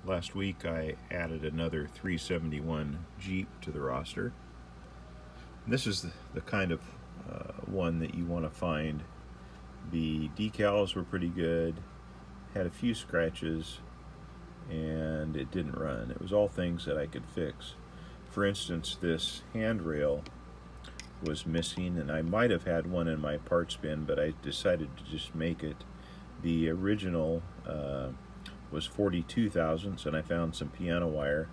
Last week I added another 371 Jeep to the roster. And this is the kind of one that you want to find. The decals were pretty good, had a few scratches, and it didn't run. It was all things that I could fix. For instance, this handrail was missing, and I might have had one in my parts bin, but I decided to just make it. The original was 42 thousandths, and I found some piano wire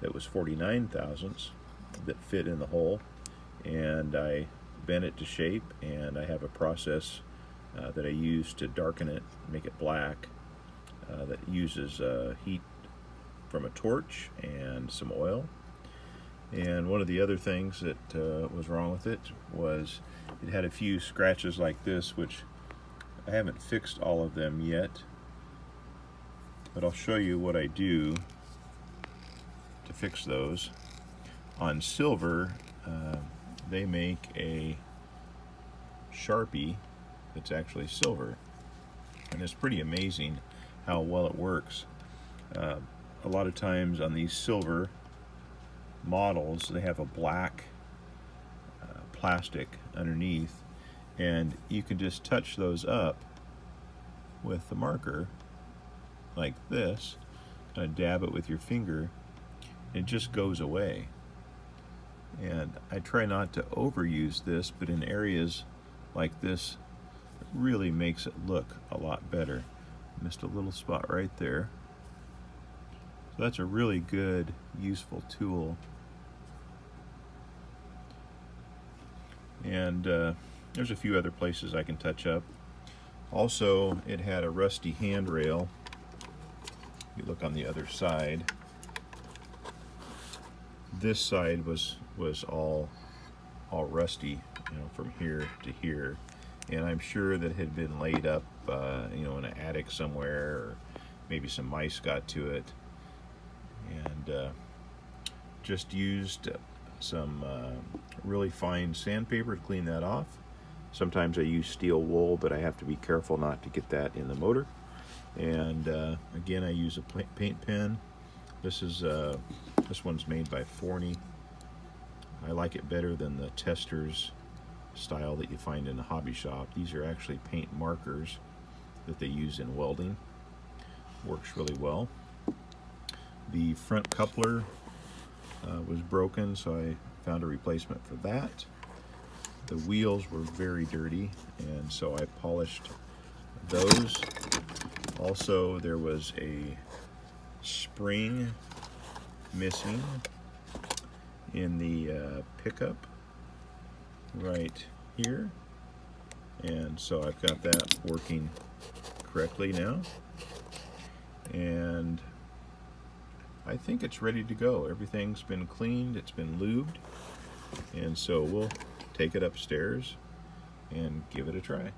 that was 49 thousandths that fit in the hole, and I bent it to shape, and I have a process that I use to darken it, make it black, that uses heat from a torch and some oil. And one of the other things that was wrong with it was it had a few scratches like this, which I haven't fixed all of them yet, but I'll show you what I do to fix those. On silver, they make a Sharpie that's actually silver, and it's pretty amazing how well it works. A lot of times on these silver models, they have a black plastic underneath, and you can just touch those up with the marker like this, kind of dab it with your finger, it just goes away. And I try not to overuse this, but in areas like this, it really makes it look a lot better. Missed a little spot right there. So that's a really good, useful tool. And there's a few other places I can touch up. Also, it had a rusty handrail. You look on the other side. This side was all rusty, from here to here, and I'm sure that it had been laid up, in an attic somewhere, or maybe some mice got to it, and just used some really fine sandpaper to clean that off. Sometimes I use steel wool, but I have to be careful not to get that in the motor. And again, I use a paint pen. This one's made by Forney. I like it better than the Testors style that you find in the hobby shop. These are actually paint markers that they use in welding. Works really well. The front coupler was broken, so I found a replacement for that. The wheels were very dirty, and so I polished those. Also, there was a spring missing in the pickup right here, and so I've got that working correctly now, and I think it's ready to go. Everything's been cleaned, it's been lubed, and so we'll take it upstairs and give it a try.